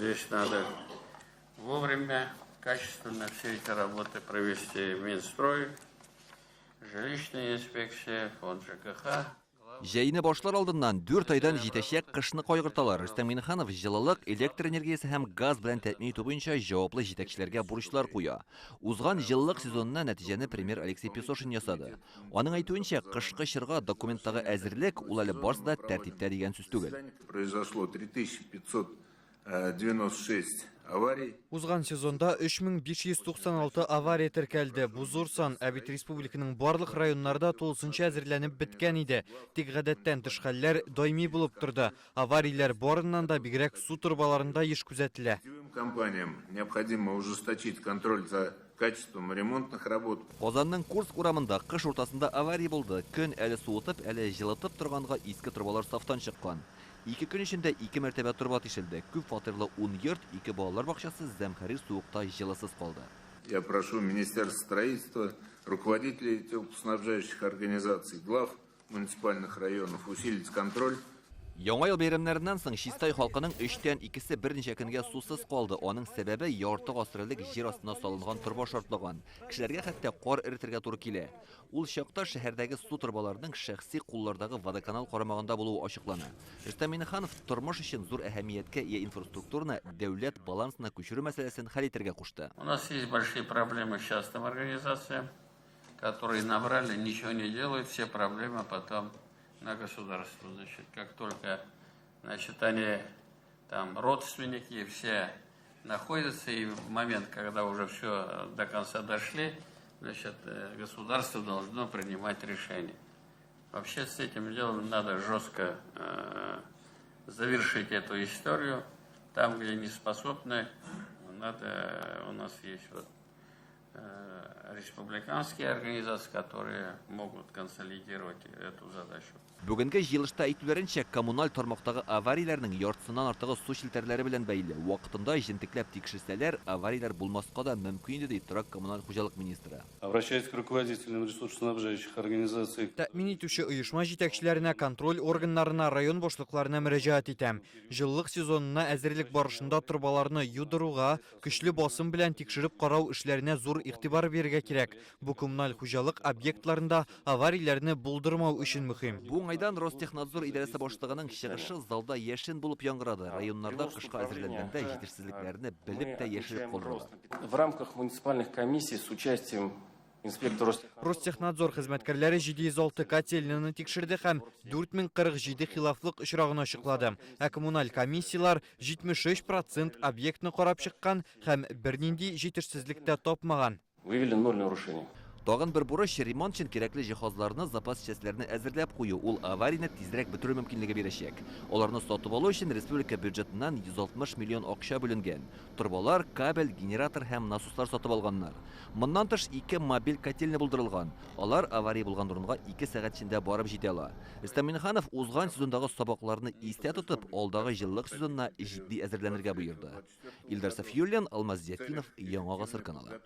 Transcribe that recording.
здесь надо вовремя, качественно все эти работы провести Минстрой, жилищная инспекция, фонд ЖКХ. Жайыны башлар алдыннан 4 айдан жетешек кышны койгырталар. Рөстәм Миннеханов җылылык, электр энергиясе һәм газ белән тәэмин итү буенча җаваплы җитәкчеләргә бурычлар куя. Узган җылылык сезонына нәтиҗәне премьер Алексей Песошин ясады. Аның әйтүенчә, кышкы чорга документтагы әзерлек ул әле барсы да тәртиптә дигән сүз түгел. Произошло 3596 аварий. Узган сезонда 3596 авария теркәлде. Бу зур сан, ә бит республиканың барлык районнарда тулысынча әзерләнеп биткән иде. Тик гадәттән тыш хәлләр даими булып торды. Аварияләр барыннан да бигрәк су турбаларында еш күзәтелә. Компаниям необходимо ужесточить контроль за качеством ремонтных работ. Казанның Курск урамында кыш уртасында авария булды. Көн әле суытып, әле җылытып торганга иске трубалар сафтан чыккан. 2 көн эчендә 2 мәртәбә турба тишелде. Күп фатирлы 10 йорт, 2 балалар бакчасы зәмхәри суыкта җылысыз калды. Я прошу Министерство строительства, руководителей теплоснабжающих организаций, глав муниципальных районов усилить контроль. Яңа ел бәйрәмнәреннән соң Чистай халкының 3тән 2-се берничә көнгә сусыз калды. Аның сәбәбе ярты гасырлык җир астына салынган турба шартлаган. Кешеләргә хәтта кар эретергә туры килә. Ул чакта шәһәрдәге су турбаларының шәхси куллардагы водоканал карамагында булуы ачыклана. Рөстәм Миннеханов тормыш өчен зур әһәмияткә ия инфраструктураны дәүләт балансына күчерү мәсьәләсен хәл итәргә кушты. У нас есть большие проблемы с частным организациям, которые набрали, ничего не делают, все проблемы потом на государство. Значит, как только, значит, они там родственники все находятся, и в момент, когда уже все до конца дошли, значит, государство должно принимать решение. Вообще с этим делом надо жестко завершить эту историю. Там, где не способны, надо, у нас есть вот республиканские организации, которые могут консолидировать эту задачу. Бүгенге җыелышта әйтүләренчә, коммуналь тармактагы аварияләрнең яртысыннан артыгы су челтәрләре белән бәйле. Вакытында җентекләп тикшерсәләр, аварияләр булмаска да мөмкин иде, ди торак коммуналь хуҗалык министры. Обращаясь к руководителям ресурсоснабжающих организаций. Тәэмин итүче оешма җитәкчеләренә, контроль органнарына, район башлыкларына мөрәҗәгать итәм. Җылылык сезонына әзерлек барышында турбаларны юдыруга, көчле басым белән тикшереп карау эшләренә зур игътибар бирергә кирәк. Бу коммуналь хуҗалык объектларында аварияләрне булдырмау өчен мөһим. Бу уңайдан Ростехнадзор идарәсе башлыгының чыгышы залда яшен булып яңгырады. Районнарда кышка әзерләнгәндә җитешсезлекләрне белеп тә яшереп калдылар. В рамках муниципальных комиссий с участием инспектора Ростехнадзор хезмәткәрләре 706 котельняны тикшерде һәм 4047 хилафлык очрагын ачыклады. Ә коммуналь комиссиялар 73% объектны карап чыккан һәм бернинди җитешсезлек тә тапмаган. Вывели 0 нарушений. Тагын бер бурыч ремонт өчен кирәкле җиһазларны, запас частьләрне әзерләп кую. Ул аварияны тизрәк бетерү мөмкинлеге бирәчәк. Аларны сатып алу өчен республика бюджетыннан 160 миллион акча бүленгән. Турбалар, кабель, генератор һәм насослар сатып алганнар. Моннан тыш 2 мобиль котельня булдырылган. Алар авария булган урынга 2 сәгать эчендә барып җитә ала. Рөстәм Миннеханов узган сезондагы сабакларны истә тотып, алдагы җыллык сезонына җитди әзерләнергә боерды. Илдар Сафиуллин, Алмаз Зиятдинов, Яңа гасыр каналы.